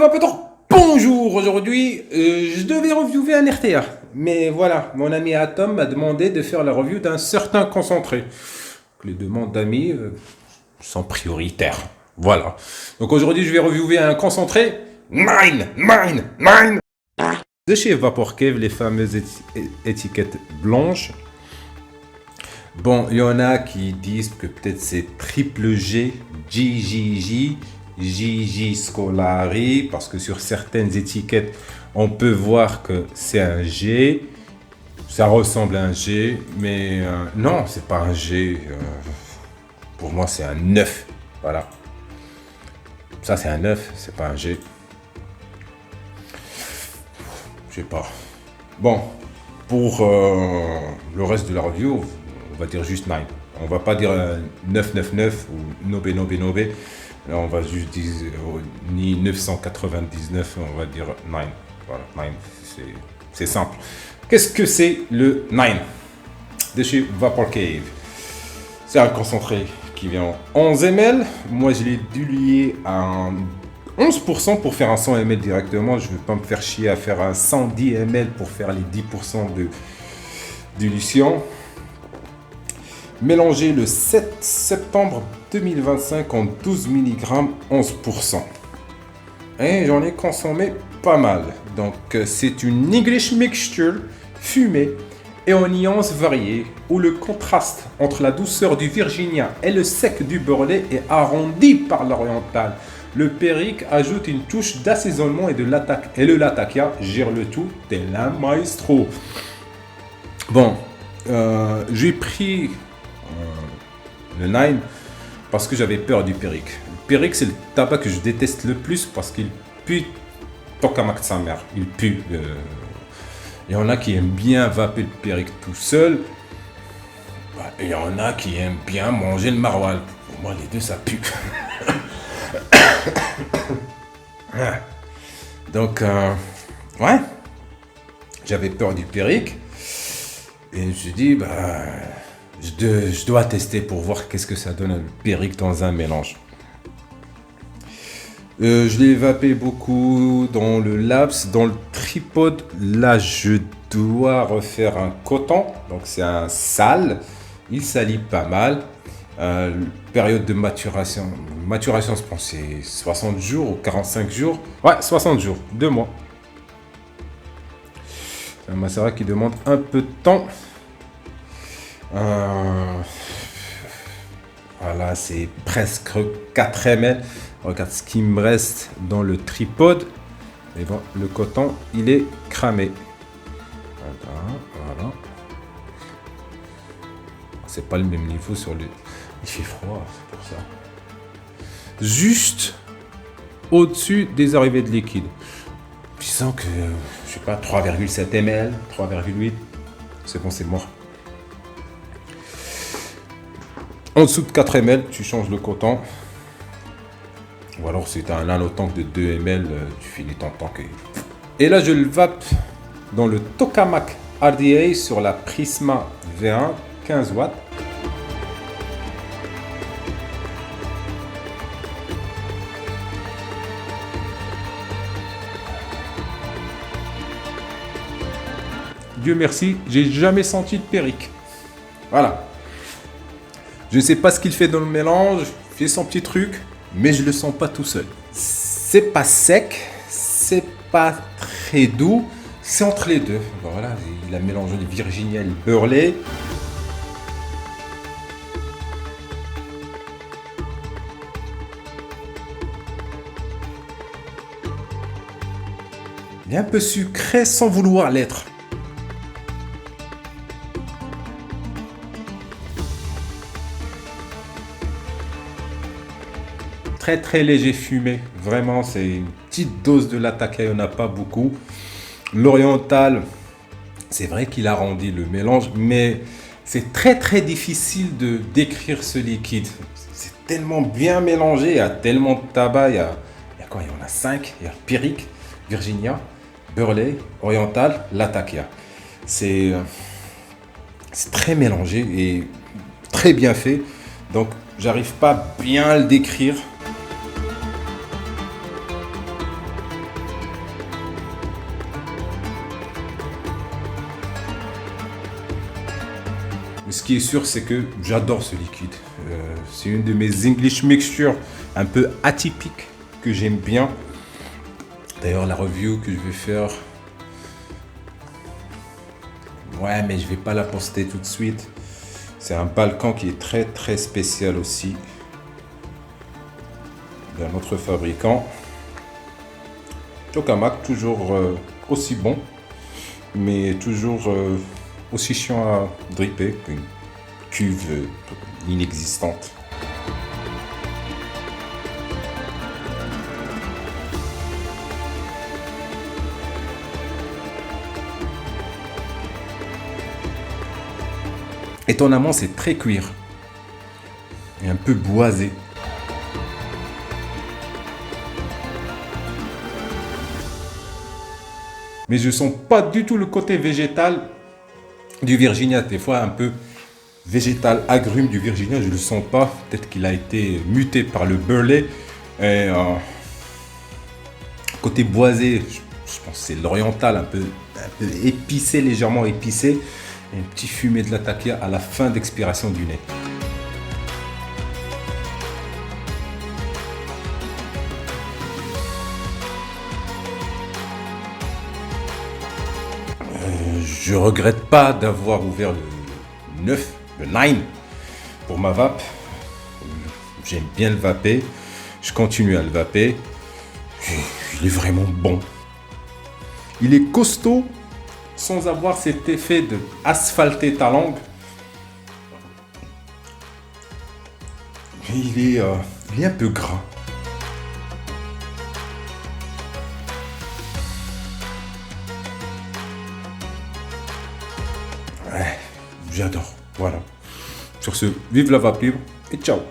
Vapetor, bonjour. Aujourd'hui, je devais reviewer un RTA. Mais voilà, mon ami Atom m'a demandé de faire la review d'un certain concentré. Les demandes d'amis sont prioritaires. Voilà. Donc aujourd'hui, je vais reviewer un concentré Nine de chez Vapor Cave, les fameuses étiquettes blanches. Bon, il y en a qui disent que peut-être c'est triple G, GGG, JJ Scolari, parce que sur certaines étiquettes, on peut voir que c'est un G. Ça ressemble à un G, mais non, c'est pas un G. Pour moi, c'est un 9. Voilà. Ça, c'est un 9, c'est pas un G. Je sais pas. Bon, pour le reste de la review, on va dire juste 9. On va pas dire 999 ou Nobé. Là, on va juste dire ni 999, on va dire 9. Voilà, 9, c'est simple. Qu'est-ce que c'est le 9 de chez Vapor Cave? C'est un concentré qui vient en 11 ml. Moi, je l'ai dilué à 11% pour faire un 100 ml directement. Je ne vais pas me faire chier à faire un 110 ml pour faire les 10% de dilution. Mélangé le 7 septembre 2025 en 12 mg, 11%. Et j'en ai consommé pas mal. Donc c'est une English mixture fumée et en nuances variées où le contraste entre la douceur du Virginia et le sec du Burley est arrondi par l'oriental. Le Perique ajoute une touche d'assaisonnement et le Latakia gère le tout tel un maestro. Bon, j'ai pris le 9 parce que j'avais peur du Perique. Le Perique, c'est le tabac que je déteste le plus parce qu'il pue tokamak de sa mère. Il pue. Il y en a qui aiment bien vaper le Perique tout seul. Il y en a qui aiment bien manger le maroilles. Pour moi, les deux, ça pue. Donc, ouais, j'avais peur du Perique. Et je me suis dit, je dois tester pour voir qu'est-ce que ça donne le Perique dans un mélange. Je l'ai vapé beaucoup dans le laps, dans le tripode. Là, je dois refaire un coton. Donc, c'est un sale. Il salit pas mal. Période de maturation. Maturation, je pense, c'est 60 jours ou 45 jours. Ouais, 60 jours, 2 mois. C'est un macérat qui demande un peu de temps. Voilà, c'est presque 4 ml. Regarde ce qui me reste dans le tripode. Et bon, le coton, il est cramé. Voilà. C'est pas le même niveau sur le... Il fait froid, c'est pour ça. Juste au-dessus des arrivées de liquide. Je sens que, je sais pas, 3,7 ml, 3,8. C'est bon, c'est mort. En dessous de 4 ml, tu changes le coton. Ou alors, si tu as un nanotank de 2 ml, tu finis ton tank. Et là, je le vape dans le Tokamak RDA sur la Prisma V1, 15 watts. Dieu merci, j'ai jamais senti de Perique. Voilà. Je ne sais pas ce qu'il fait dans le mélange, il fait son petit truc, mais je le sens pas tout seul. C'est pas sec, c'est pas très doux, c'est entre les deux. Voilà, il a mélangé le Virginia et le Burley. Il est un peu sucré sans vouloir l'être. Très léger fumé, vraiment c'est une petite dose de Latakia, il n'y en a pas beaucoup. L'oriental, c'est vrai qu'il arrondit le mélange, mais c'est très difficile de décrire ce liquide. C'est tellement bien mélangé, il y a tellement de tabac, il y a quoi? Il y en a 5, il y a Perique, Virginia, Burley, oriental, Latakia. C'est très mélangé et très bien fait, donc j'arrive pas bien à le décrire. Mais ce qui est sûr, c'est que j'adore ce liquide. C'est une de mes English mixtures un peu atypiques que j'aime bien. D'ailleurs, la review que je vais faire... Ouais, mais je vais pas la poster tout de suite. C'est un Balkan qui est très très spécial aussi. D'un autre fabricant. Tokamak, toujours aussi bon, mais toujours aussi chiant à dripper qu'une cuve inexistante. Étonnamment, c'est très cuir et un peu boisé. Mais je sens pas du tout le côté végétal du Virginia. Des fois, un peu végétal, agrume du Virginia, je le sens pas. Peut-être qu'il a été muté par le Burley. Et, côté boisé, je pense que c'est l'oriental, un peu épicé, légèrement épicé. Et un petit fumé de latakia à la fin d'expiration du nez. Je regrette pas d'avoir ouvert le 9, le 9 pour ma vape. J'aime bien le vaper. Je continue à le vaper. Il est vraiment bon. Il est costaud sans avoir cet effet de asphalter ta langue. Il est un peu gras. Ouais, j'adore. Voilà. Sur ce, vive la vape libre et ciao.